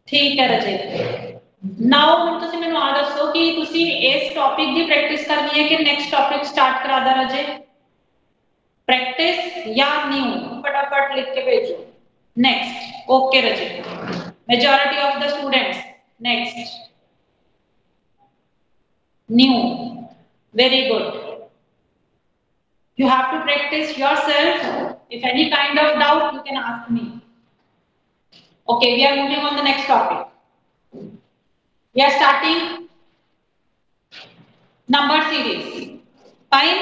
ठीक है रजे। नाउ ਹੁਣ ਤੁਸੀਂ ਮੈਨੂੰ ਆ ਦੱਸੋ ਕਿ ਤੁਸੀਂ ਇਸ ਟੌਪਿਕ ਦੀ ਪ੍ਰੈਕਟਿਸ ਕਰਨੀ ਹੈ ਕਿ ਨੈਕਸਟ ਟੌਪਿਕ ਸਟਾਰਟ ਕਰਾ ਦਾਂ ਰजे। प्रैक्टिस या न्यू फटाफट लिख के भेजो। Next okay Raje, majority of the students next new, very good. You have to practice yourself. If any kind of doubt you can ask me. Okay, we are moving on the next topic. We are starting number series. Fine,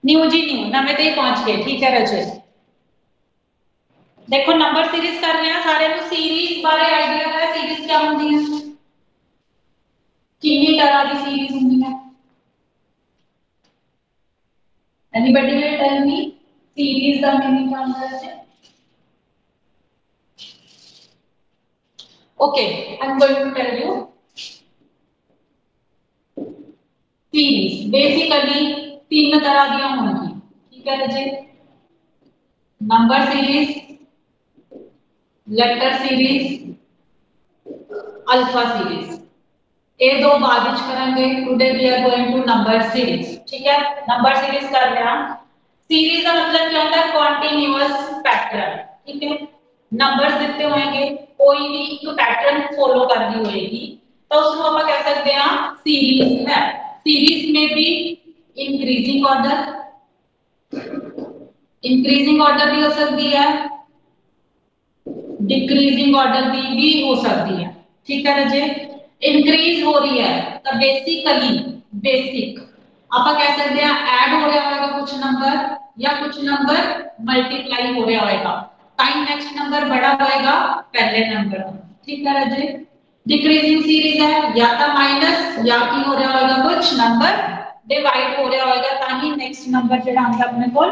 न्यू जी न्यू नवे ते पहुंच गए। ठीक है रजे, देखो नंबर सीरीज कर रहे हैं सारे नु सीरीज बारे आइडिया है। सीरीज क्या होती है, कितनी तरह की सीरीज होती है? Anybody will tell me series का मीनिंग क्या होता है? Okay, I am going to tell you. Series basically तीन तरह की होंगी। ठीक है रजे, number series, letter series, alpha series. ये दो बाद विच करेंगे। Today we are going to number series. ठीक है, नंबर सीरीज कर लिया। सीरीज का मतलब क्या होता है? Continuous pattern. ठीक है, नंबर्स दिते होंगे, कोई भी एक पैटर्न फॉलो करनी होगी तो उसको हम कह सकते हैं सीरीज है। सीरीज में भी इंक्रीजिंग ऑर्डर भी हो सकती है, डिक्रीजिंग ऑर्डर भी हो सकती है। ठीक है रजे, इंक्रीज हो रही है तो बेसिकली बेसिक आप कह सकते हैं ऐड हो रहा होगा कुछ नंबर, या कुछ नंबर मल्टीप्लाई हो रहा होगा, टाइम नेक्स्ट नंबर बड़ा होएगा पहले नंबर। ठीक है रजे, डिक्रीजिंग सीरीज है या तो माइनस या की हो रहा होगा कुछ नंबर डिवाइड हो रहा होगा ताकि नेक्स्ट नंबर जेड़ा आंदा अपने को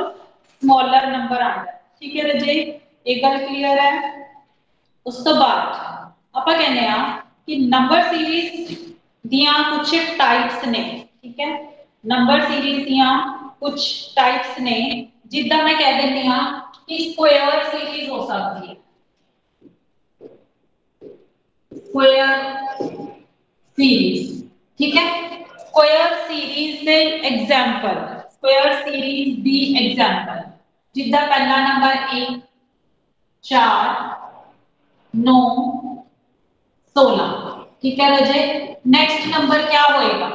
स्मॉलर नंबर आंदा। ठीक है रजे, एक गल क्लियर है। उस तो बाद ਆਪਾਂ कहने आ कि नंबर सीरीज दियां कुछ टाइप्स ने। ठीक है, नंबर सीरीज दियां कुछ टाइप्स ने, जिद्दां मैं कह देनी आ कि स्क्वायर सीरीज हो सकती है। स्क्वायर सीरीज, ठीक है, स्क्वायर सीरीज दे एग्जांपल, स्क्वायर सीरीज दी एग्जांपल जिद्दां पहला नंबर 1 4 9 16। ठीक है रजे, नेक्स्ट नंबर क्या होएगा?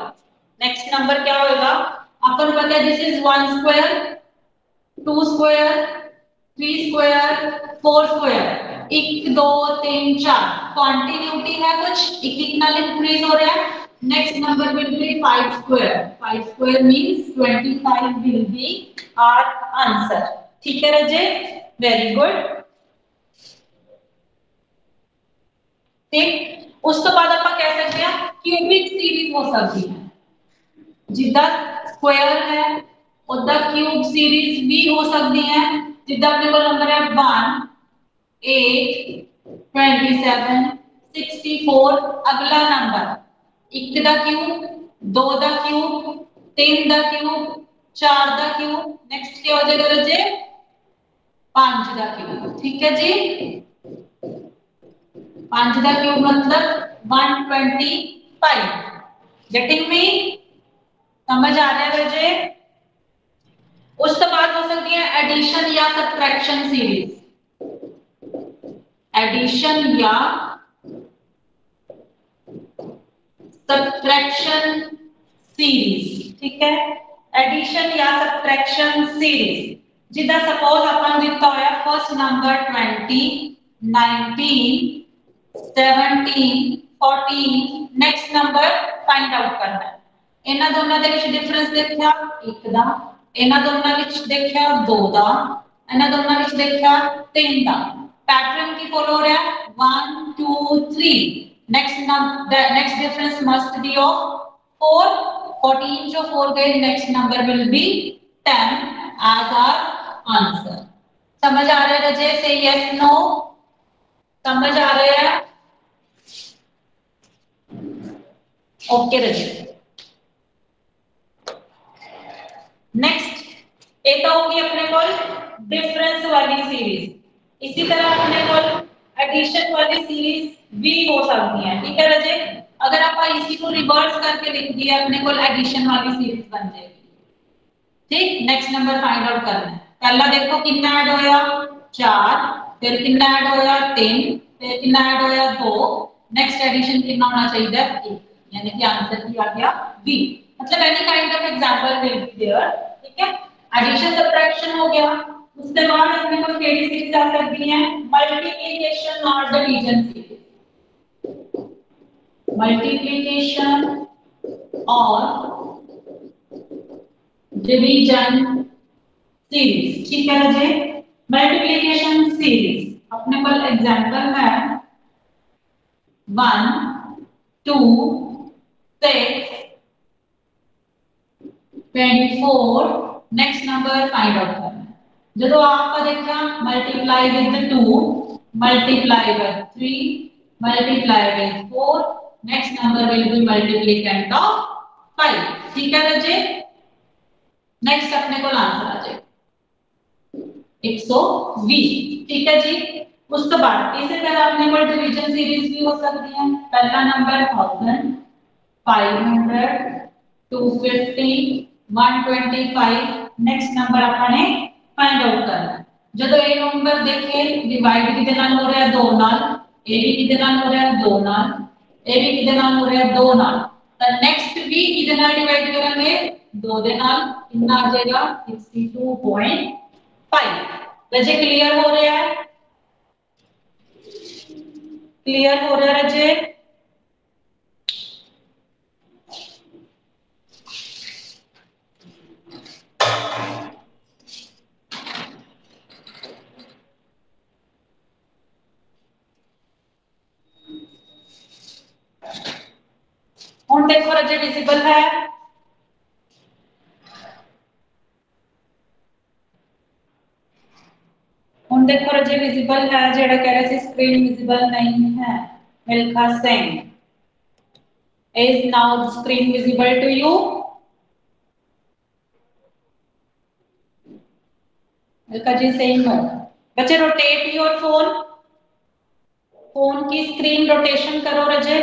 नेक्स्ट नंबर क्या होएगा? अपन पता है this is 1 square, 2 square, 3 square, 4 square, 1 2 3 4 continuity है कुछ एक एक नाल इंक्रीज हो रहा है। Next number will be 5 square, 5 square means 25 will be our answer. ठीक है रजे, वेरी गुड। ठीक, उस तो बाद आप कह सकते हैं क्यूबिक सीरीज हो सकती है, जिद्दा स्क्वायर है उदा क्यूब सीरीज भी हो सकती है। जिद्दा अपने को नंबर है 1 8 27 64, अगला नंबर 1 दा क्यूब, 2 दा क्यूब, 3 दा क्यूब, 4 दा क्यूब, नेक्स्ट क्या हो जाएगा रजे? 5 दा क्यूब। ठीक है जी, 5 का क्यूब मतलब 125। Getting me? समझ आ रहा है बच्चे? उस तो बात हो सकती है एडिशन या सब्ट्रैक्शन सीरीज, एडिशन या सब्ट्रैक्शन सीरीज। ठीक है, एडिशन या सब्ट्रैक्शन सीरीज जिदा सपोज अपन दिता होया first number 20 19 17 14, next number find out करना है। इन्हां दोनों दे विच डिफरेंस देखिया 1 दा, इन्हां दोनों विच देखिया 2 दा, इन्हां दोनों विच देखिया 3 दा। पैटर्न की फॉलो हो रहा है 1 2 3, next difference must be of 4, 14 जो 4 गए next number will be 10 as our answer. समझ आ रहा है रजे? से यस नो? समझ आ रहा है? ओके रजी, नेक्स्ट एक होगी अपने को डिफरेंस वाली सीरीज, इसी तरह अपने को एडिशन वाली सीरीज भी हो सकती है। ठीक है रजे, अगर आप इसी को रिवर्स करके लिख दिया अपने को एडिशन वाली सीरीज बन जाएगी। ठीक, नेक्स्ट नंबर फाइंड आउट करना है। पहला देखो कितना ऐड होया 4, फिर कितना ऐड होया 3, फिर कितना ऐड होया 2, नेक्स्ट एडिशन कितना होना चाहिए 1, यानी कि आंसर की आ गया बी। मतलब any kind of example will be there. ठीक है, एडिशन सब्ट्रैक्शन हो गया, उसके बाद अपने को केडी सीरीज आ सकती है मल्टीप्लिकेशन और डिवीजन सीरीज, मल्टीप्लिकेशन और डिवीजन सीरीज। ठीक है रजे, मल्टीप्लिकेशन सीरीज अपने पास एग्जांपल है 1 2 6 24, नेक्स्ट नंबर फाइंड आउट करना है। जो आपका देखा multiply with 2, multiply with 3, multiply with 4, next number will B multiplicand of 5। ठीक है रजे, नेक्स्ट अपने को आंसर आ जाएगा 120। ठीक है जी, उसके बाद इसी तरह अपने को डिवीजन सीरीज भी हो सकती है। पहला नंबर 1000, 500, 250, 125, नेक्स्ट नंबर अपने फाइंड आउट करना है। ਜਦੋਂ ਇਹ ਨੰਬਰ ਦੇਖੇ ਡਿਵਾਈਡ ਕਿਹਦੇ ਨਾਲ ਹੋ ਰਿਹਾ 2 ਨਾਲ, ਇਹ ਵੀ ਕਿਹਦੇ ਨਾਲ ਹੋ ਰਿਹਾ 2 ਨਾਲ, ਇਹ ਵੀ ਕਿਹਦੇ ਨਾਲ ਹੋ ਰਿਹਾ 2 ਨਾਲ, ਤਾਂ ਨੈਕਸਟ ਵੀ ਕਿਹਦੇ ਨਾਲ ਡਿਵਾਈਡ ਕਰਾਂਗੇ 2 ਦੇ ਨਾਲ, ਕਿੰਨਾ ਆ ਜਾਏਗਾ 62.5। रजे क्लियर हो रहा है, क्लियर हो रहा है रजे। ਹੁਣ देखो रजे विजिबल है, ਹੁਣ देखो रजे विजिबल है, जेड़ा कह रहा सी स्क्रीन विजिबल नहीं है Milkha Singh, is now screen visible to you? Milkha ji same है। बच्चे रोटेट योर फोन, फोन की स्क्रीन रोटेशन करो रजे,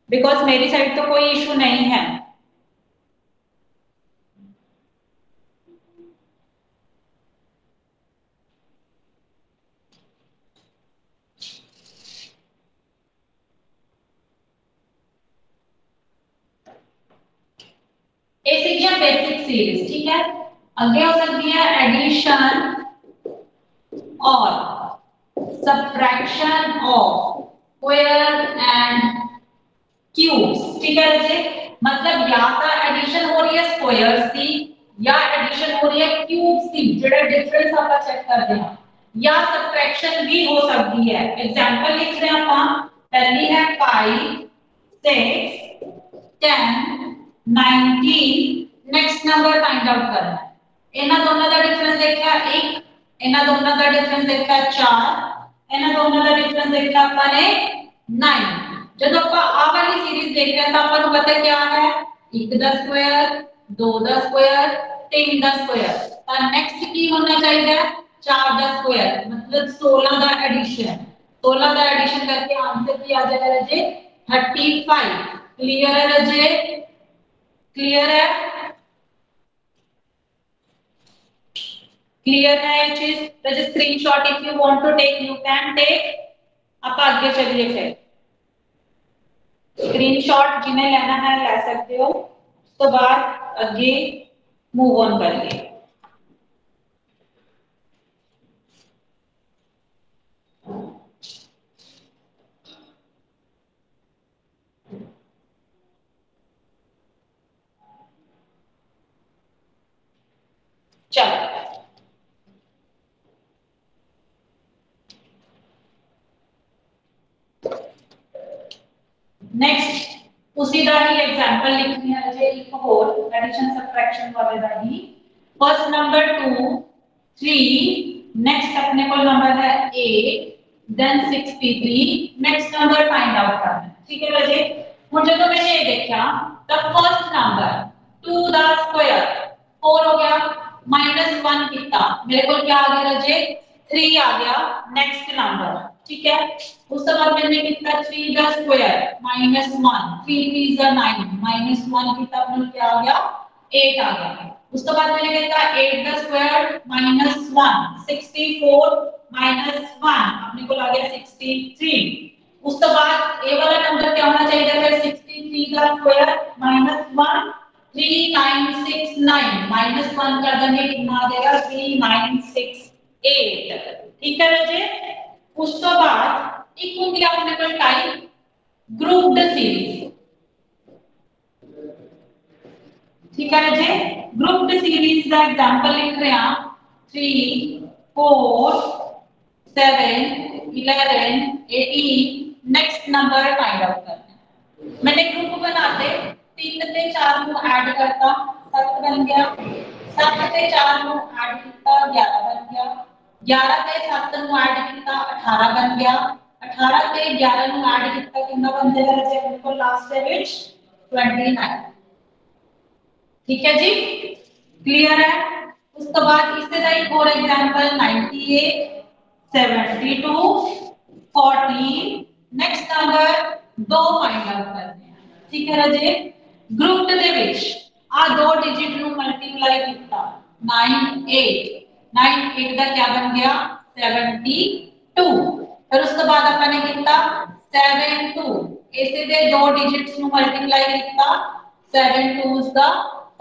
बिकॉज मेरी साइड तो कोई इशू नहीं है। Basic series. ठीक है, आगे हो सकती है एडिशन और subtraction of square and cubes. ठीक है बच्चे, मतलब या तो एडिशन हो रही है स्क्वायर्स की या एडिशन हो रही है क्यूब्स की, जेड़ा डिफरेंस आपका चेक कर देना, या सब्ट्रैक्शन भी हो सकती है। एग्जांपल लिख रहे हैं आप, पहली है 5 6 10 19, नेक्स्ट नंबर फाइंड आउट करना है। ਇਹਨਾਂ ਦੋਨਾਂ ਦਾ डिफरेंस देखा 1, ਇਹਨਾਂ ਦੋਨਾਂ ਦਾ डिफरेंस देखा 4, ਇਹਨਾਂ ਦੋਨਾਂ ਦਾ डिफरेंस देखा ਆਪਾਂ ਨੇ 9। जब आप आ वाली सीरीज देख रहे हैं तो आपको पता क्या है 1 का स्क्वायर, 2 का स्क्वायर, 3 का स्क्वायर, और नेक्स्ट की होना चाहिए 4 का स्क्वायर, मतलब 16 का एडिशन। 16 का एडिशन करके आंसर की आ जाएगा रजे 35। क्लियर है रजे, क्लियर है, क्लियर है ये चीज। रजे screenshot if you want to take you can take. आप आगे चलिए, फिर स्क्रीनशॉट जिन्हें लेना है ले सकते हो, उसके बाद आगे मूव ऑन करिए। चलो नेक्स्ट उसी दा ही एग्जांपल लिखनी है जे एक और एडिशन सब्ट्रैक्शन वाले दा ही। फर्स्ट नंबर 2 3, नेक्स्ट अपने को नंबर है 8 then 63, next number find out करना है। ठीक है बच्चे, हुन जब मैंने ये देखा the first number 2 the square 4 हो गया माइनस 1 कितना मेरे को क्या आ गया रजे 3 आ गया नेक्स्ट नंबर ठीक है उसके बाद मैंने कितना 3 the square minus 1 3 3 the 9 minus 1 कितना अपने क्या आ गया 8 आ गया उसके बाद मैंने कितना 8 द स्क्वायर माइनस 1 64 माइनस 1 अपने को आ गया 63 उसके बाद ए वाला नंबर क्या होना चाहिए फिर 63 का स्क्वायर माइनस 1 3969 माइनस 1 कर देंगे कितना आ जाएगा 3968 ठीक है बच्चे उसके बाद एक हो गया अपने पास टाइप ग्रुप्ड सीरीज ठीक है बच्चे ग्रुप्ड सीरीज का एग्जांपल लिख रहे हैं 3 4 7 11 18 नेक्स्ट नंबर फाइंड आउट करना है मैंने ग्रुप बनाते 3 से 4 को ऐड करता 7 बन गया 7 से 4 को ऐड किया 11 बन गया 11 से 7 को ऐड किया 18 बन गया 18 से 11 को ऐड किया कितना बन जाएगा जैसे बिल्कुल लास्ट है विच 29 ठीक है जी क्लियर है उसके बाद इससे का एक और एग्जांपल 98 72 14 नेक्स्ट नंबर दो फाइंड आउट करते हैं ठीक है राजे ग्रुप ਦੇ ਵਿੱਚ ਆ ਦੋ ਡਿਜਿਟ ਨੂੰ ਮਲਟੀਪਲਾਈ ਕੀਤਾ 98 98 ਦਾ क्या बन गया 72 फिर उसके बाद अपन ने किया 72 ऐसे दे दो डिजिट्स ਨੂੰ ਮਲਟੀਪਲਾਈ ਕੀਤਾ 7 2s ਦਾ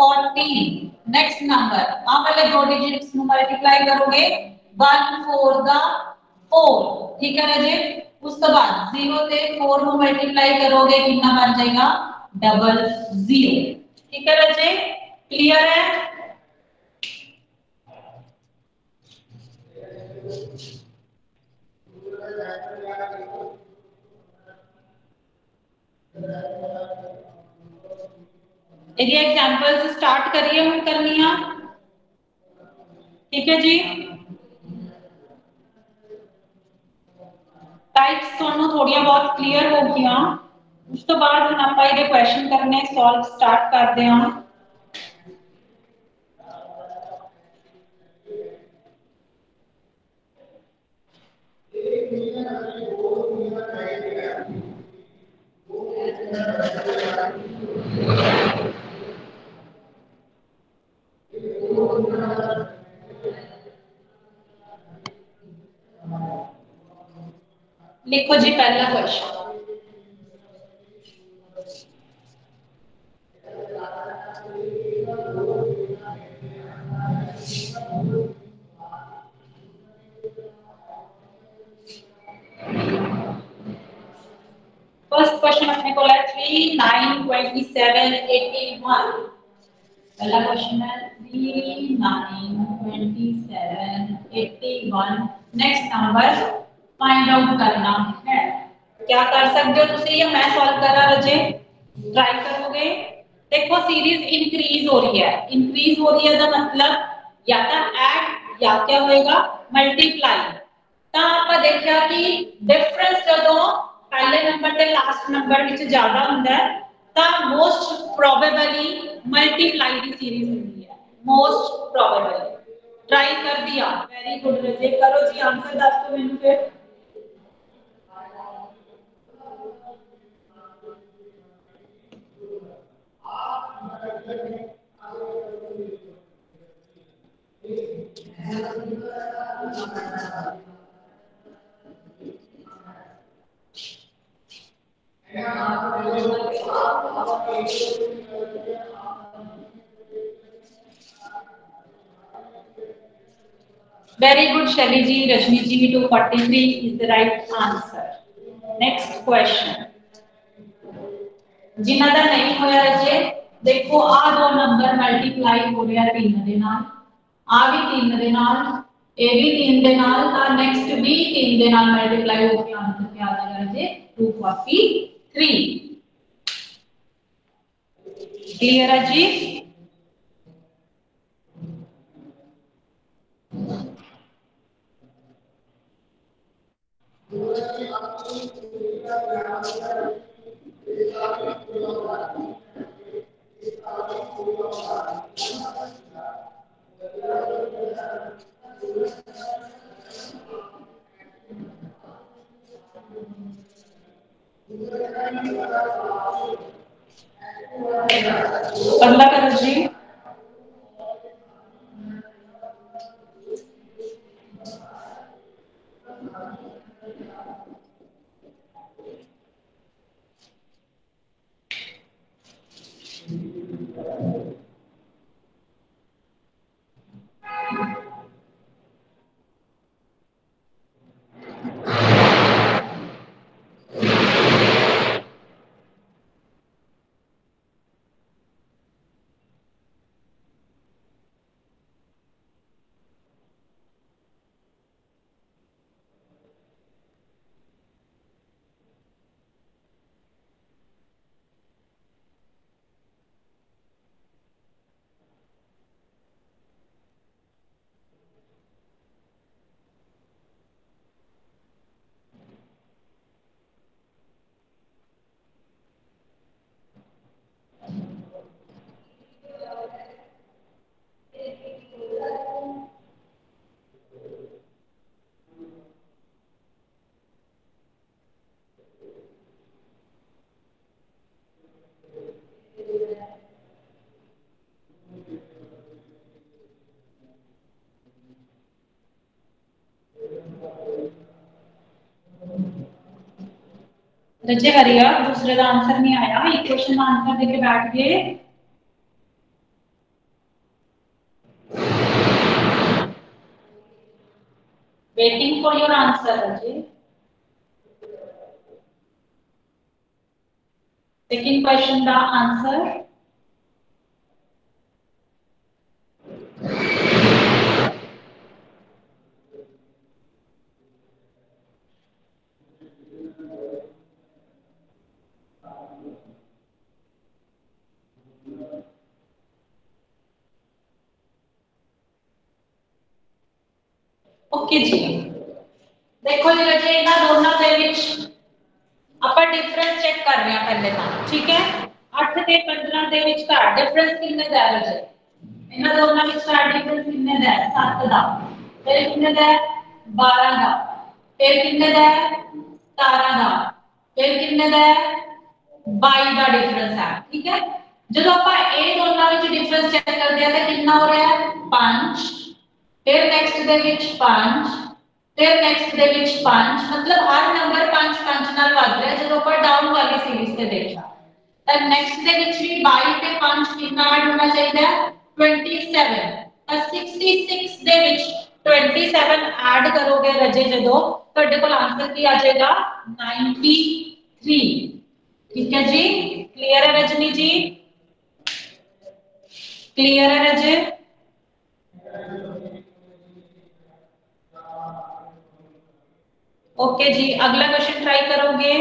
14 नेक्स्ट नंबर आ वाले दो डिजिट्स ਨੂੰ मल्टीप्लाई करोगे 1 4 ਦਾ 4 ठीक है राजे उसके बाद 0 से 4 ਨੂੰ मल्टीप्लाई करोगे कितना बन जाएगा 00 ठीक है राजे क्लियर है ये एग्जांपल्स स्टार्ट करिए हम करनिया ठीक है जी टाइप्स ਤੁਹਾਨੂੰ ਥੋੜੀਆਂ ਬਹੁਤ ਕਲੀਅਰ ਹੋ ਗਈਆਂ ਉਸ ਤੋਂ ਬਾਅਦ ਹੁਣ ਆਪਾਂ ਇਹਦੇ ਕੁਐਸਚਨ ਕਰਨੇ ਸੋਲਵ ਸਟਾਰਟ ਕਰਦੇ ਹਾਂ लिखो जी पहला क्वेश्चन फर्स्ट क्वेश्चन अपने को है 3 9 27 81 पहला क्वेश्चन है 3 9 27 81 नेक्स्ट नंबर फाइंड आउट करना है क्या कर सकते हो तुम या मैं सॉल्व करा रजे ट्राई करोगे देखो सीरीज इंक्रीज हो रही है इंक्रीज हो रही है का मतलब या तो ऐड या क्या होएगा मल्टीप्लाई ਤਾਂ ਆਪਾਂ ਦੇਖਿਆ ਕਿ ਡਿਫਰੈਂਸ ਜਦੋਂ ਪਹਿਲੇ ਨੰਬਰ ਤੇ ਲਾਸਟ ਨੰਬਰ ਵਿੱਚ ਜ਼ਿਆਦਾ ਹੁੰਦਾ ਹੈ ਤਾਂ ਮੋਸਟ ਪ੍ਰੋਬੇਬਲੀ ਮਲਟੀਪਲਾਈ ਦੀ ਸੀਰੀਜ਼ ਹੁੰਦੀ ਹੈ ਮੋਸਟ ਪ੍ਰੋਬੇਬਲੀ ट्राई कर दिया वेरी गुड रजे करो जी आंसर दस दो मैंने फिर Very good, Shelly ji. Rajni ji, 243 is the right answer. Next question. जिन्हां दा नहीं होया रजे देखो आ दो नंबर मल्टीप्लाई हो रहा 3 दे नाल आ भी 3 दे नाल ए भी 3 दे नाल ता नेक्स्ट भी 3 दे नाल मल्टीप्लाई हो के आंसर क्या आ जाएगा रजे 243 क्लियर है जी अगला करो जी। रजे करिएगा, दूसरे का आंसर नहीं आया, एक क्वेश्चन का आंसर देके बैठ गए। Waiting for your answer Raje. Second question का आंसर। ओके जी, देखो जी बच्चे, इन्हां दोनों दे विच ਆਪਾਂ डिफरेंस चेक कर रहे हैं पहले ਤਾਂ, ठीक है। 8 ਤੇ 15 ਦੇ ਵਿਚਕਾਰ डिफरेंस ਕਿੰਨੇ ਦਾ ਹੈ ਬच्चे? इन्हां दोनों विचकार डिफरेंस कितने ਦਾ है? 7 ਦਾ। फिर कितने ਦਾ है? 12 ਦਾ। फिर कितने ਦਾ है? 17 ਦਾ। फिर कितने ਦਾ है? 22 ਦਾ डिफरेंस है, ठीक है। जब ਆਪਾਂ ਇਹ ਦੋਨਾਂ ਵਿੱਚ डिफरेंस चेक करते हैं तो कितना हो रहा है? 5। फिर नेक्स्ट ਦੇ ਵਿੱਚ 5, फिर नेक्स्ट ਦੇ ਵਿੱਚ 5, मतलब हर नंबर 5 5 ਨਾਲ ਵੱਧ ਰਿਹਾ ਜਦੋਂ ਆਪਾਂ ਡਾਊਨ ਵਾਲੀ ਸੀਰੀਜ਼ ਤੇ ਦੇਖਿਆ। ਤਾਂ ਨੈਕਸਟ ਦੇ ਵਿੱਚ ਵੀ 22 ਤੇ 5 ਕਿੰਨਾ ਐਡ ਹੋਣਾ ਚਾਹੀਦਾ ਹੈ? 27। ਤਾਂ 66 ਦੇ ਵਿੱਚ 27 ਐਡ ਕਰੋਗੇ ਰਜੇ ਜਦੋਂ, ਤੁਹਾਡੇ ਕੋਲ ਆਨਸਰ ਕੀ ਆ ਜਾਏਗਾ? 93। ठीक है जी, क्लियर है रजनी जी? क्लियर है रजे? ओके जी, अगला क्वेश्चन ट्राई करोगे?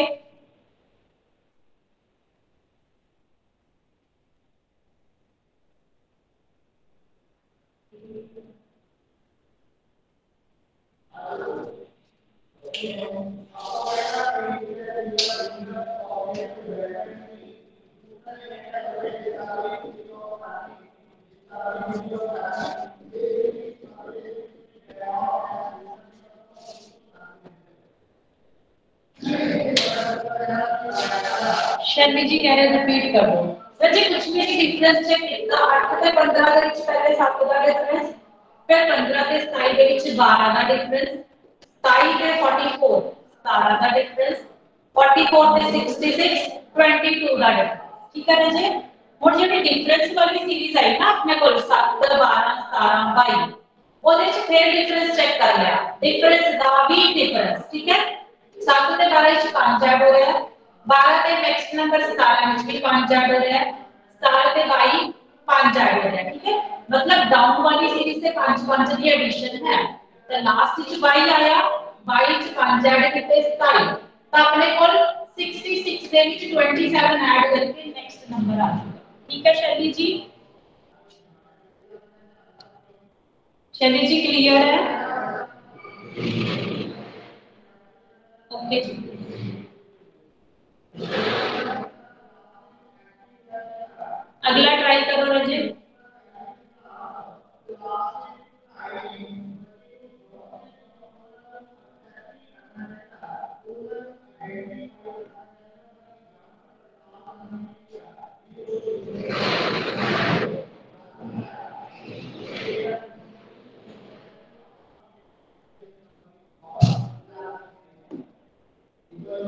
शर्मी जी कह रहे रिपीट कर दो। सर जी कुछ भी नहीं, डिफरेंस चेक किया 8 ਤੇ 15 ਦੇ ਵਿੱਚ ਪਹਿਲੇ 7 ਦਾ डिफरेंस, फिर 15 ਤੇ 27 ਦੇ ਵਿੱਚ 12 ਦਾ डिफरेंस, 27 ਤੇ 44 17 ਦਾ डिफरेंस, 44 ਤੇ 66 22 ਦਾ डिफरेंस, ठीक है जी। ਹੁਣ ਜਿਹੜੀ डिफरेंस वाली सीरीज आई ना अपने को 7 12 17 22, ਉਹਦੇ ਚ ਫਿਰ डिफरेंस चेक कर लिया, डिफरेंस ਦਾ भी डिफरेंस, ठीक है। 7 ਤੇ 12 ਚ 5 ऐड हो गया, 12 ਤੇ नेक्स्ट नंबर 17 ਵਿੱਚ भी 5 ऐड हो रहा है, 17 ਤੇ 22 5 ऐड हो रहा है, ठीक है। मतलब डाउन वाली सीरीज से 5 5 की एडिशन है, तो लास्ट ਵਿੱਚ 22 आया, 22 ਚ 5 ऐड ਕੀਤੇ 27, ਤਾਂ ਆਪਣੇ ਕੋਲ 66 ਦੇ ਵਿੱਚ 27 ऐड करके नेक्स्ट नंबर आ जाएगा, ठीक है शैली जी? शैली जी क्लियर है? ओके जी, अगला ट्राई करो Rajni.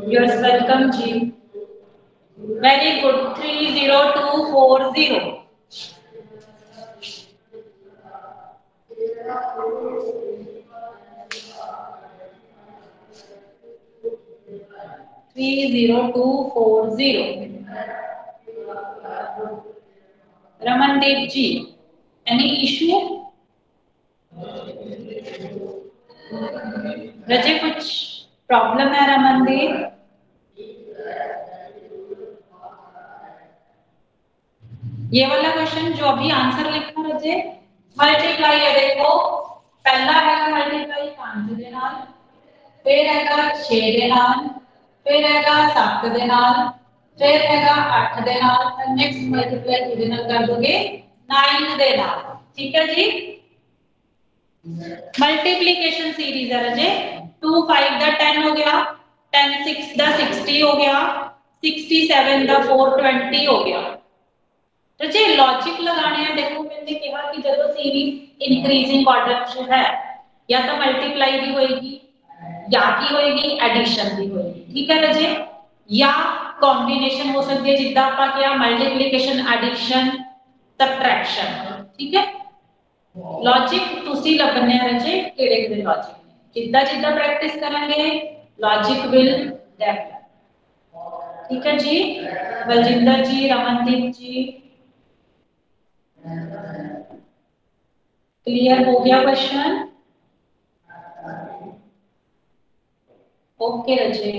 You are welcome ji. Very good 30240 30240 Ramandeep ji any issue रजे कुछ प्रॉब्लम है रमनदीप ये वाला क्वेश्चन जो अभी आंसर लिखना रजे मल्टीप्लाई है देखो पहला है मल्टीप्लाई 5 ਦੇ ਨਾਲ फिर हैगा 6 ਦੇ ਨਾਲ फिर हैगा 7 ਦੇ ਨਾਲ फिर हैगा 8 ਦੇ ਨਾਲ ਤੇ नेक्स्ट मल्टीप्लाई किदे ਨਾਲ कर दोगे 9 ਦੇ ਨਾਲ ठीक है जी मल्टीप्लिकेशन सीरीज है रजे 2 5 ਦਾ 10 हो गया 10 6 ਦਾ 60 हो गया 67 ਦਾ 420 हो गया रजे लॉजिक लगाने हैं देखो मैंने कहा कि जब सीरीज इंक्रीजिंग ऑर्डर च है या तो मल्टीप्लाई भी होएगी या की होएगी एडिशन भी होएगी ठीक है रजे या कॉम्बिनेशन हो सकती है जिद्दां आपां किया मल्टीप्लिकेशन एडिशन सबट्रैक्शन ठीक है लॉजिक तुसी लभने रजे केड़े केड़े लॉजिक ने जिद्दां जिद्दां प्रैक्टिस करेंगे लॉजिक विल डेवलप ठीक है जी बलजिंदर जी रमनदीप जी क्लियर हो गया question okay Raje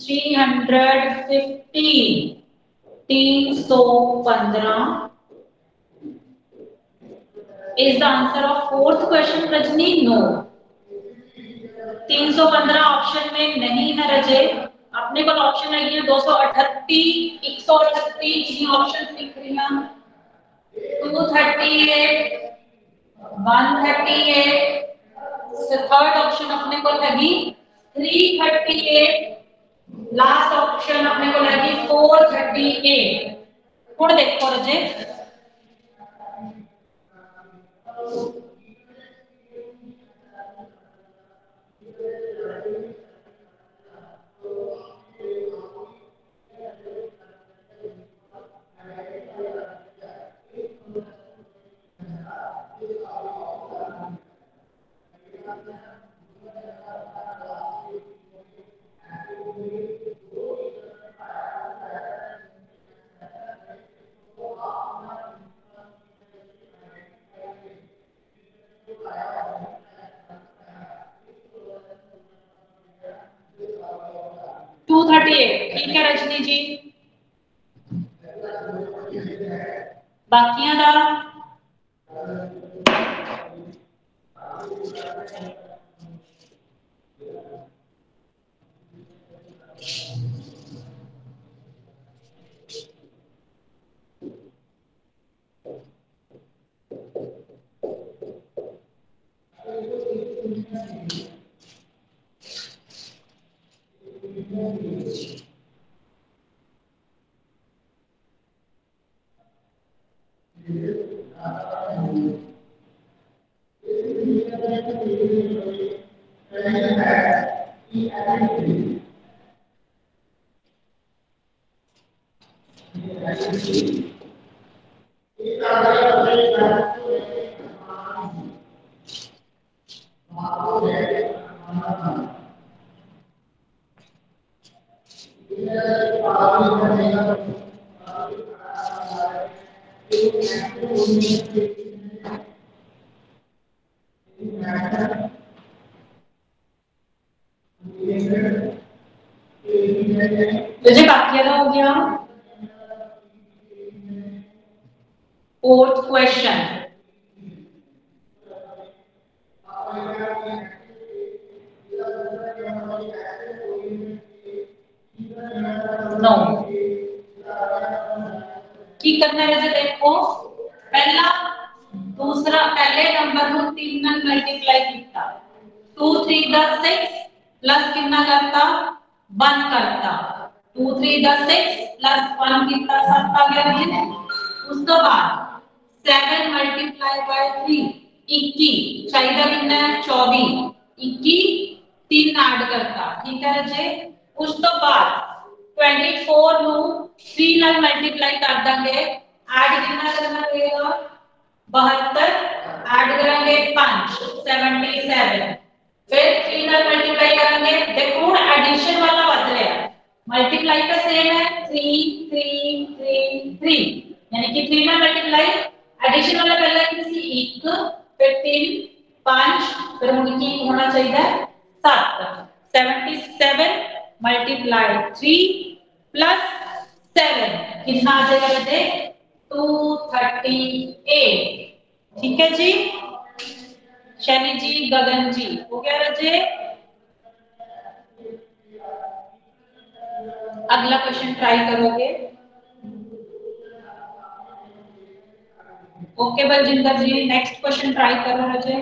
315 315 is the answer of fourth question Rajni no 315 option में नहीं है रजे अपने को ऑप्शन है 238 138 ये ऑप्शन लिख रही हैं 238 138 थर्ड ऑप्शन अपने को लगी 338 लास्ट ऑप्शन अपने को लगी 438 हुण देखो रजे ठीक है रजनी जी बाकियां दा तुझे बाकियां हो गया फोर्थ क्वेश्चन नो की करना है देखो पहला दूसरा पहले नंबर को 3 ਨਾਲ मल्टीप्लाई किया 2 3 10 6 प्लस कितना करता 1 करता 2 3 10 6 प्लस 1 कितना 7 आ गया ये उसके बाद 7 मल्टीप्लाई बाय 3 21 चाहिए कितना है 24 21 3 ऐड करता ठीक है रजे ਉਸ ਤੋਂ ਬਾਅਦ 24 ਨੂੰ 3 ਨਾਲ ਮਲਟੀਪਲਾਈ ਕਰ ਦਾਂਗੇ ਐਡ ਕਿੰਨਾ ਕਰਨਾ ਪਏਗਾ 72 ਐਡ ਕਰਾਂਗੇ 5 77 फिर 3 ਨਾਲ ਮਲਟੀਪਲਾਈ ਕਰਾਂਗੇ देखो ਹੁਣ एडिशन वाला बच रहा है मल्टीप्लाई का सेम है 3 3 3 3 यानी कि 3 ਨਾਲ मल्टीप्लाई एडिशन वाला पहला कि सी 1 फिर 3 5 फिर ਹੁਣ ਕੀ ਹੋਣਾ ਚਾਹੀਦਾ 7 77 मल्टीप्लाई 3 प्लस 7 कितना आ जाएगा बेटे 238 ठीक है जी शैली जी गगन जी हो गया रजे अगला क्वेश्चन ट्राई करोगे ओके बलजिंदर जी नेक्स्ट क्वेश्चन ट्राई करो रजे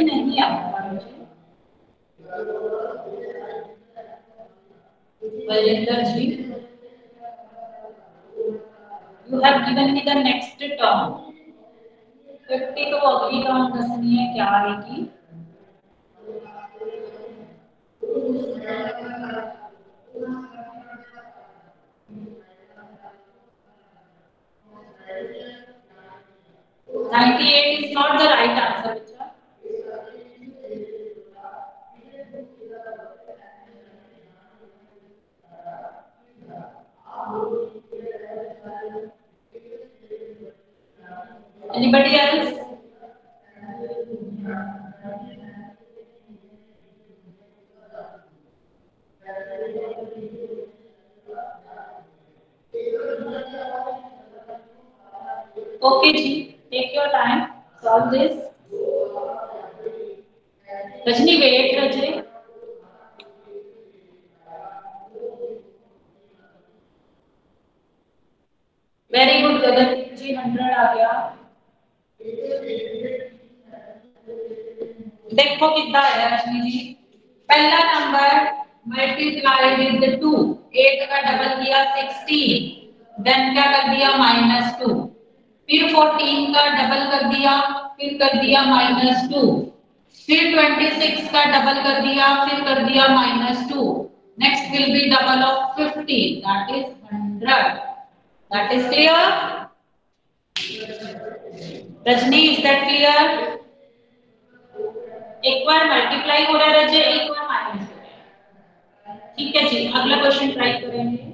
नहीं आता बलजिंदर जी you have given me the next term 50 तो अगली टर्म दसनी है क्या आएगी "98" is not the right answer beta anybody else okay ji take your time solve this Rajni wait Rajni very good Gagan ji 100 आ गया देखो कितना है रश्मि जी पहला नंबर मल्टीप्लाई विद 2 8 का डबल किया 16 देन क्या कर दिया -2 फिर 14 का डबल कर दिया फिर कर दिया -2 फिर 26 का डबल कर दिया फिर कर दिया -2 next will be double of 50 that is 100 that is clear Rajni is that clear एक बार मल्टीप्लाई हो रहा है रजे एक बार माइनस हो रहा है ठीक है जी अगला क्वेश्चन ट्राई करेंगे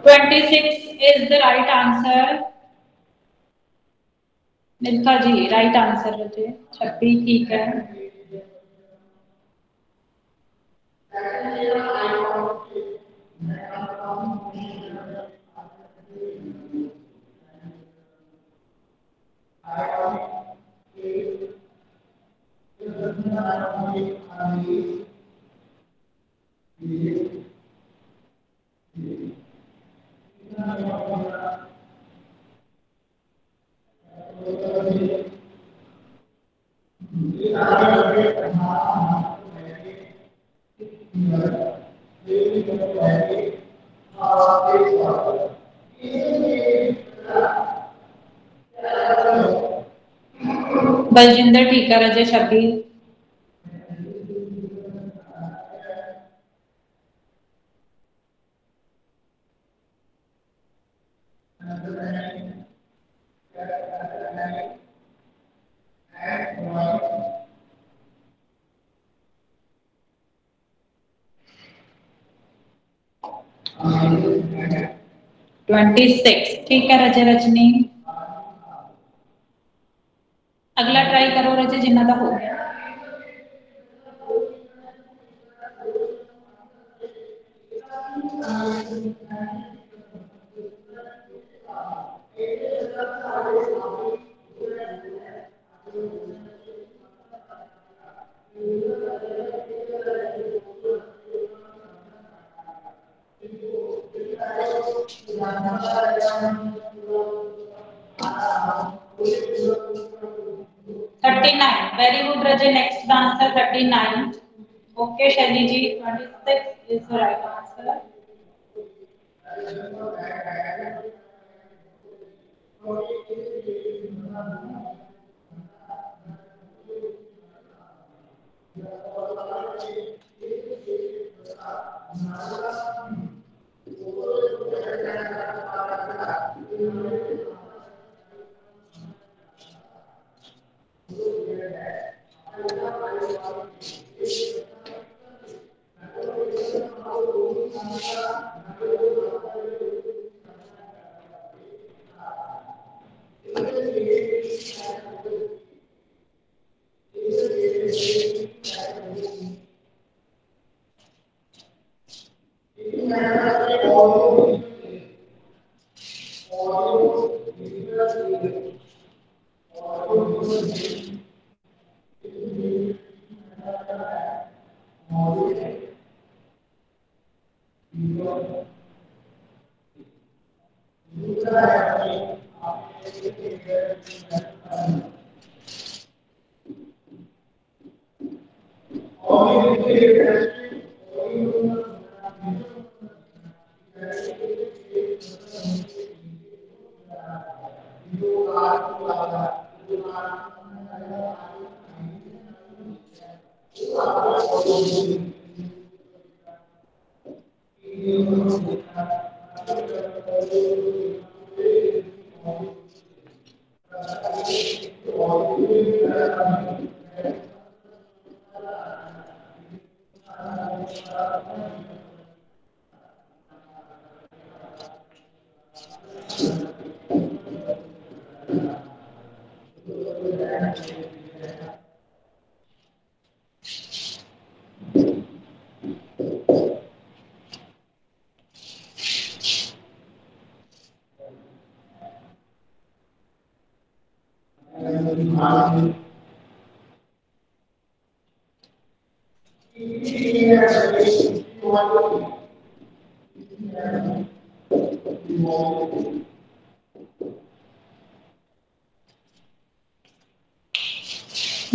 26 is the right answer. Milkha ji right answer बचे 26 ठीक है. बलजिंदर ठीक है रजे 26. ट्वेंटी सिक्स ठीक है रजे रजनी. अगला ट्राई करो रजे जिन्ना दा हो गया. Very good, Raja. Next answer 39. Okay, Shani ji, 26 is the right answer.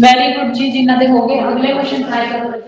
Very good जी जिन्ना दे हो गए. अगले क्वेश्चन ट्राई करो.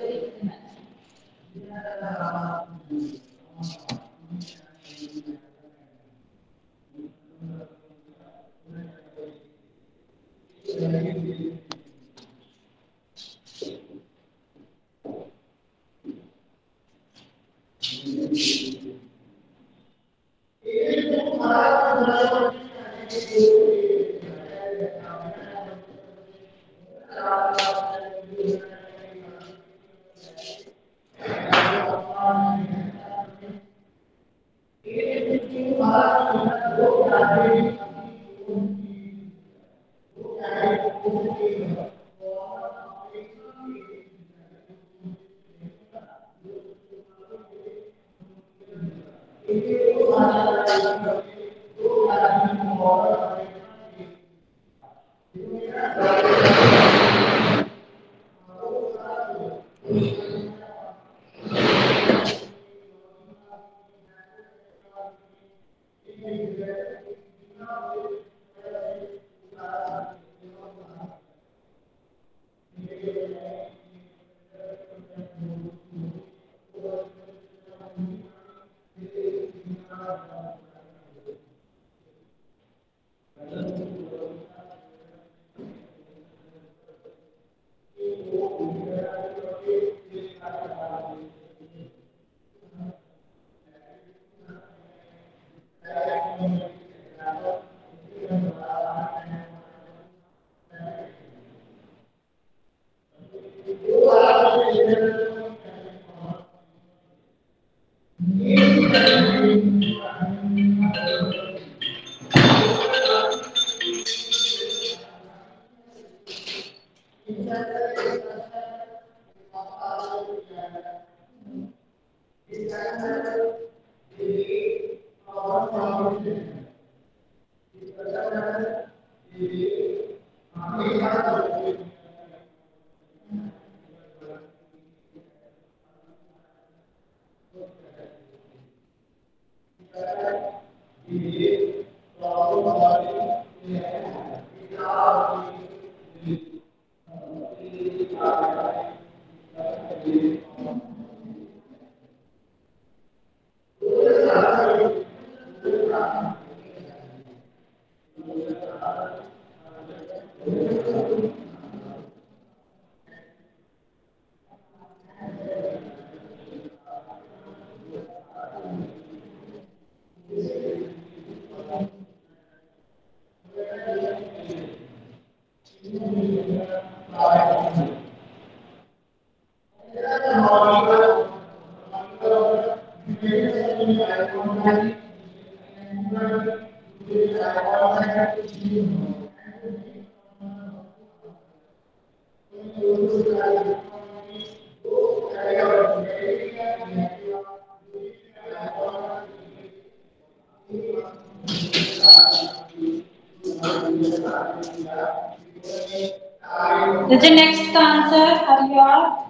The next answer, are you all?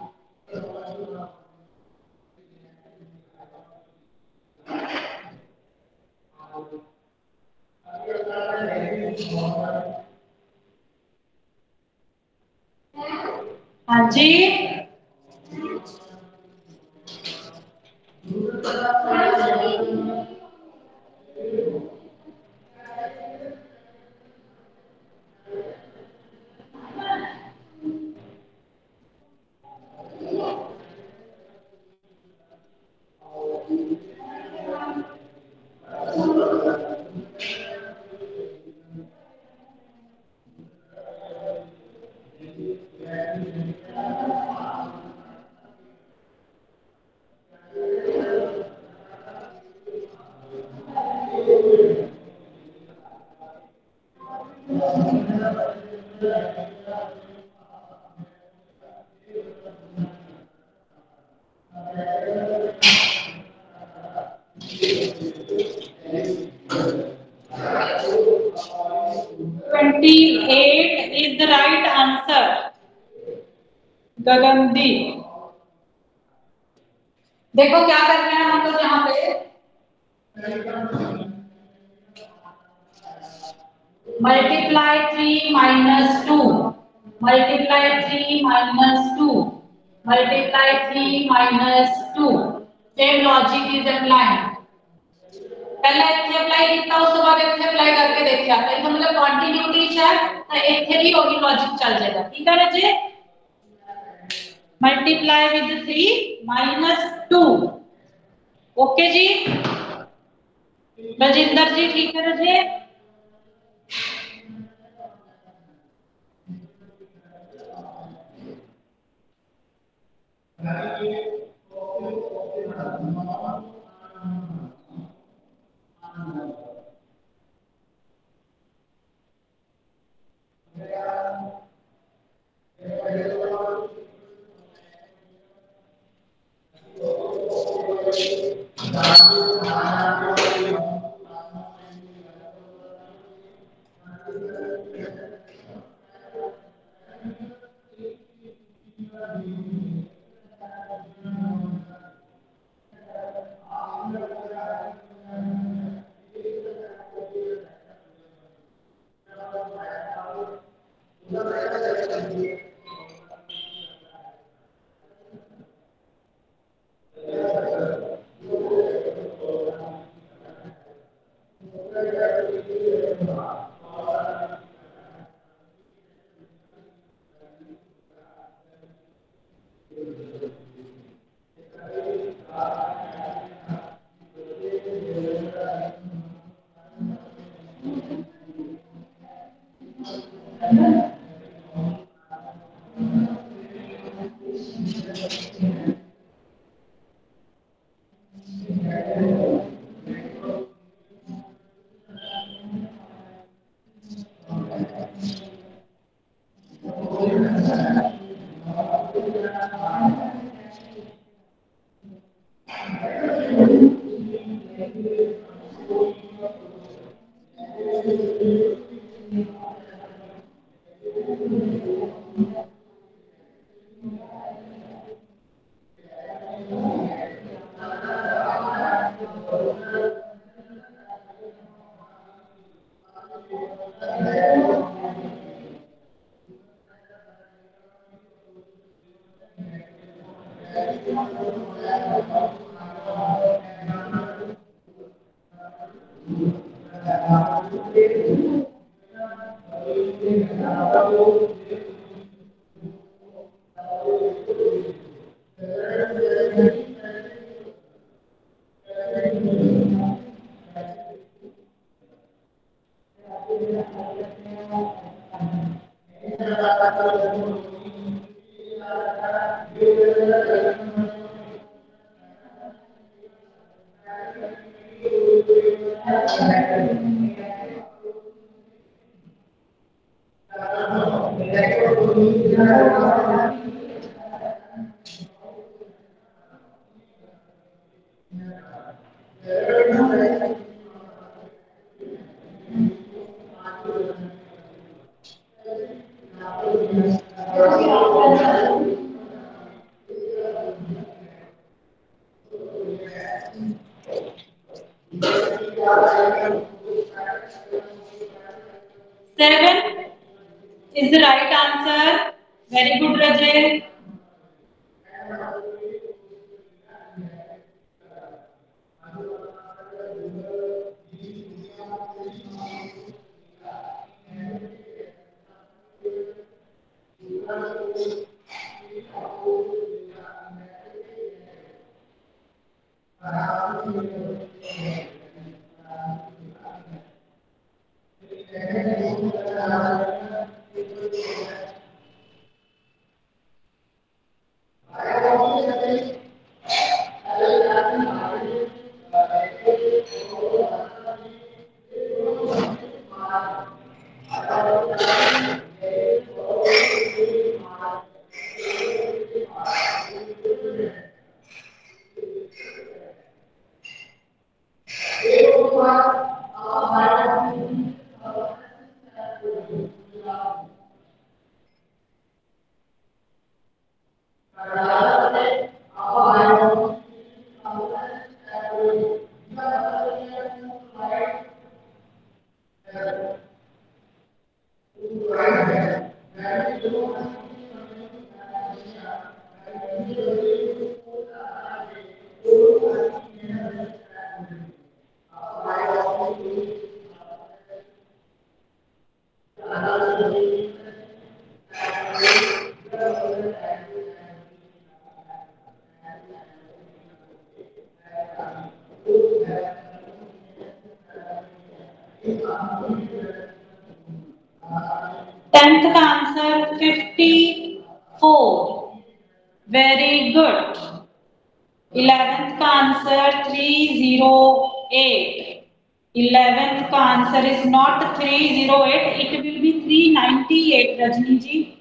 हाँ जी, "28" is the right answer. Gagandeep, देखो क्या कर रहे हैं हम लोग यहाँ पे, multiply 3 minus 2, multiply 3 minus 2, multiply 3 minus 2, same logic is applied. पहले इथे अप्लाई किया, उसके बाद इथे अप्लाई करके देखिए, तो इसका मतलब कंटिन्यूटी है, तो इथे भी होगी लॉजिक चल जाएगा। ठीक है जी, मल्टीप्लाई विद 3 माइनस 2। ओके जी, राजेंद्र जी ठीक है जी। 7 is the right answer. Very good, Rajay. Tenth answer 54. Very good. 11th answer 308. 11th answer is not 308, it will be 398, Rajni ji.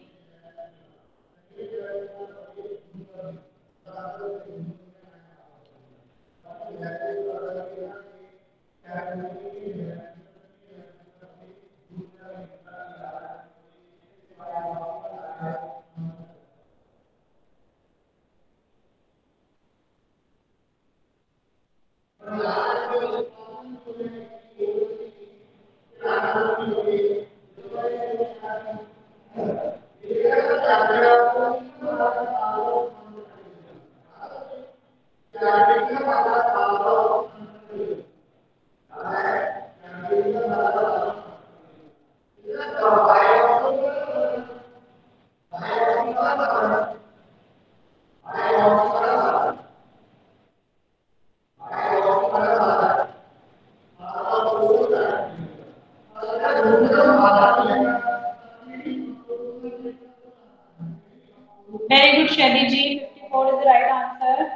54 is the right answer.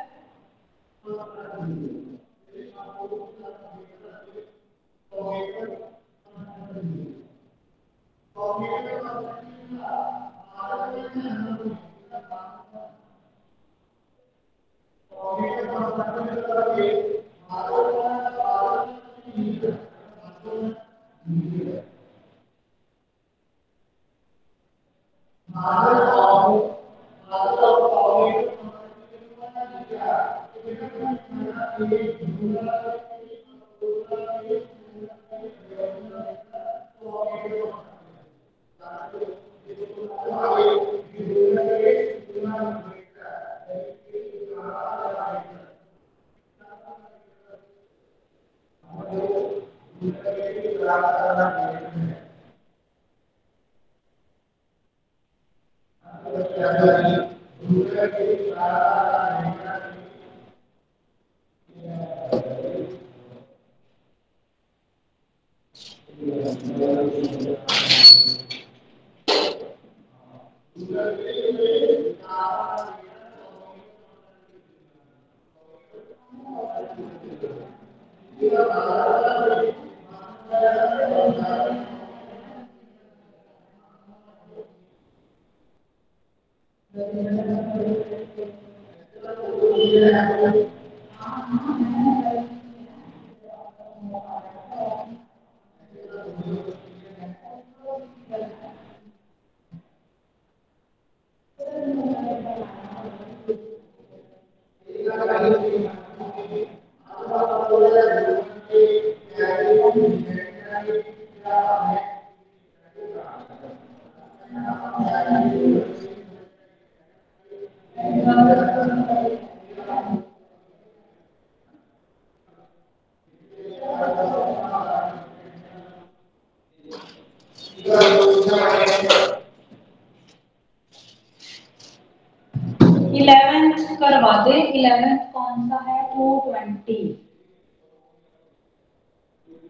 करवा दे 11th कौन सा है 220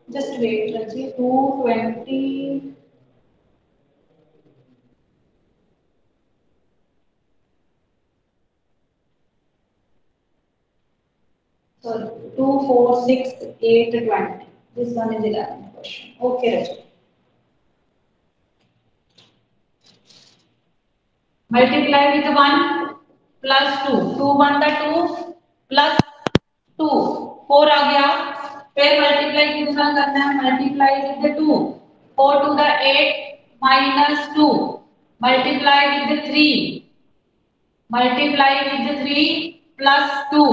just wait रजिए 220 sorry 2 4 6 8 20 this one is 11th question okay Raji multiply with 1 plus 2 2 1 the 2 plus 2 4 आ गया फिर multiply कितना करना है multiply with the 2 4 to the 8 minus 2 multiply with the 3 multiply with the 3 plus 2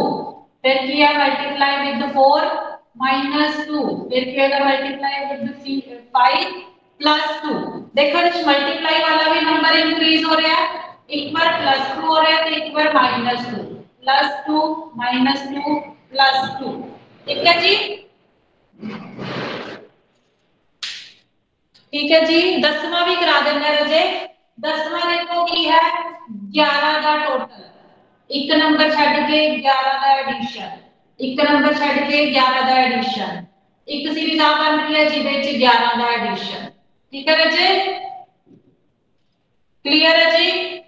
फिर किया multiply with the 4 minus 2 फिर किया multiply with the 5 plus 2 देखो इस multiply वाला भी नंबर इंक्रीज हो रहा है एक बार प्लस 2 हो रहा है तो एक बार माइनस 2 प्लस 2 माइनस 2 प्लस 2 ठीक है जी ठीक है जी 10वां भी करा देंगे रजे 10वां देखो की है 11 का टोटल एक नंबर छड़ के 11 का एडिशन एक नंबर छड़ के 11 का एडिशन एक सीरीज आ बन रही है जिदे च 11 का एडिशन ठीक है रजे क्लियर है जी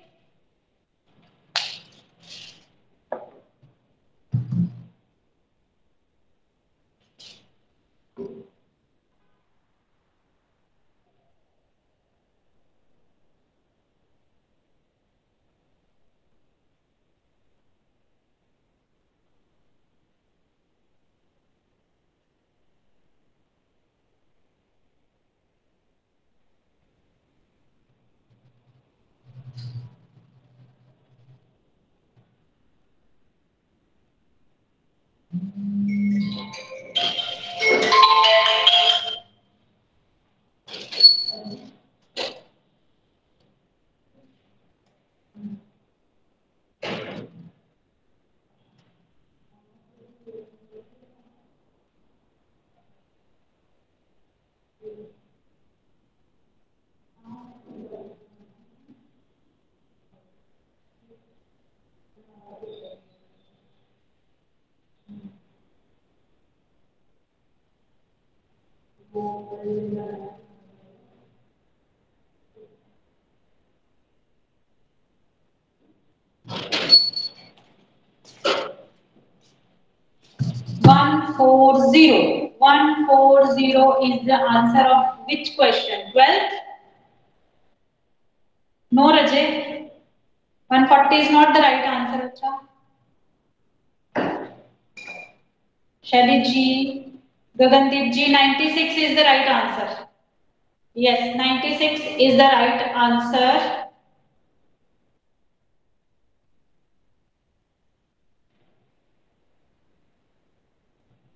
140. 140 is the answer of which question? 12th? No, Rajay. 140 is not the right answer. Acha. Shelly G, Gagandeep G, 96 is the right answer. Yes, 96 is the right answer.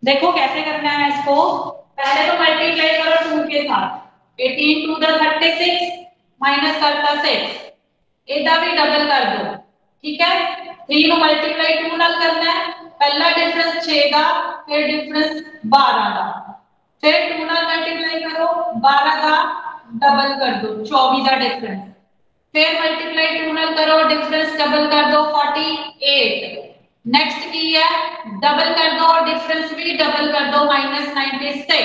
देखो कैसे करना है इसको, पहले तो मल्टीप्लाई करो 2 के साथ, 18 टू द 36 माइनस करता 6 ਇਹਦਾ भी डबल कर दो, ठीक है। 3 ਨੂੰ ਮਲਟੀਪਲਾਈ 2 ਨਾਲ करना है, पहला डिफरेंस 6 ਦਾ, फिर डिफरेंस 12 ਦਾ, फिर 2 ਨਾਲ मल्टीप्लाई करो 12 ਦਾ डबल कर दो 24 ਦਾ डिफरेंस, फिर मल्टीप्लाई 2 ਨਾਲ करो डिफरेंस डबल कर दो 48, नेक्स्ट की है डबल कर दो और डिफरेंस भी डबल कर दो -96,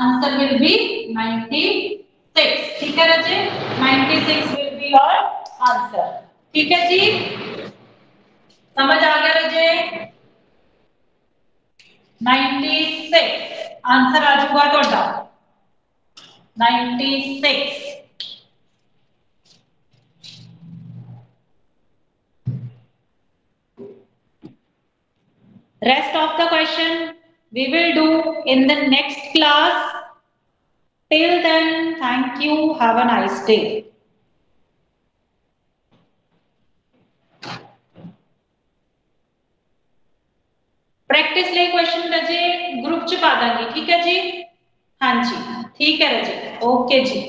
आंसर विल बी 96, ठीक है बच्चे, 96 विल बी योर आंसर, ठीक है जी, समझ आ गया बच्चे, 96 आंसर आ जाऊगा ਤੁਹਾਡਾ 96। Rest of the question we will do in the next class. Till then, thank you. Have a nice day. Practice लिए क्वेश्चन रजे ग्रुप च पा देंगे, ठीक है जी, हाँ जी, ठीक है रजे, okay ji.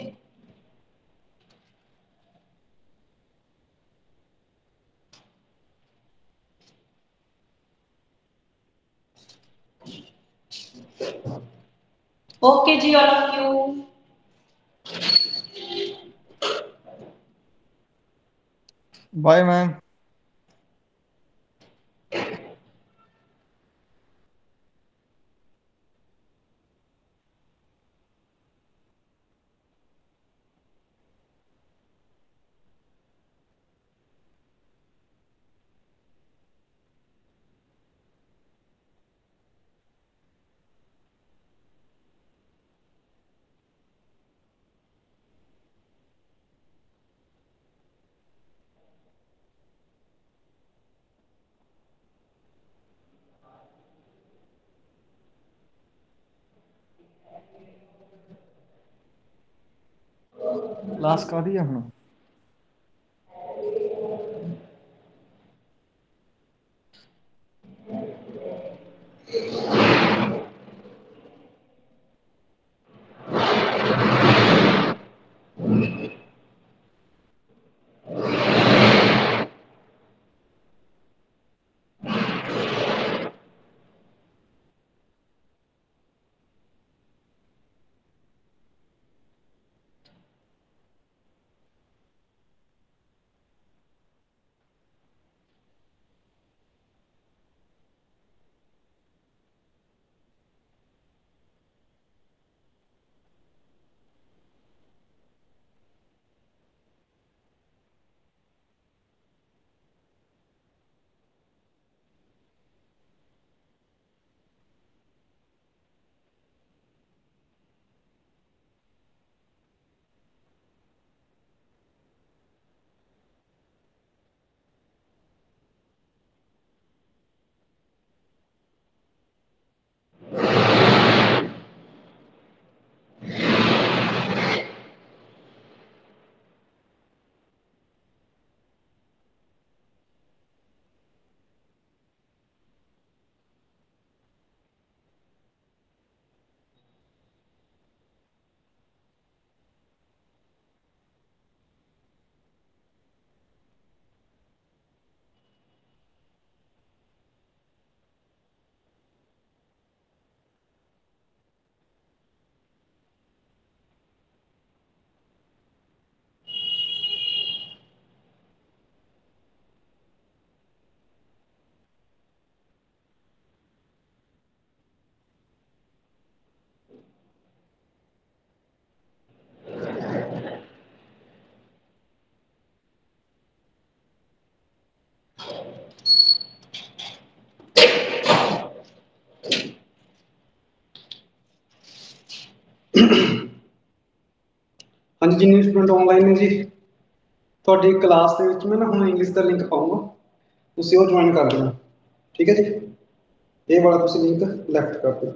Okay ji, all of you. Bye ma'am. Class कर दिया हम। हाँ जी, जिन्हें स्टूडेंट ऑनलाइन ने जी थोड़ी क्लास के मैं ना हम इंग्लिश का लिंक पाऊंगा, तुम वो ज्वाइन कर देना, ठीक है जी। ये वाला तुम लिंक लैफ्ट कर दो।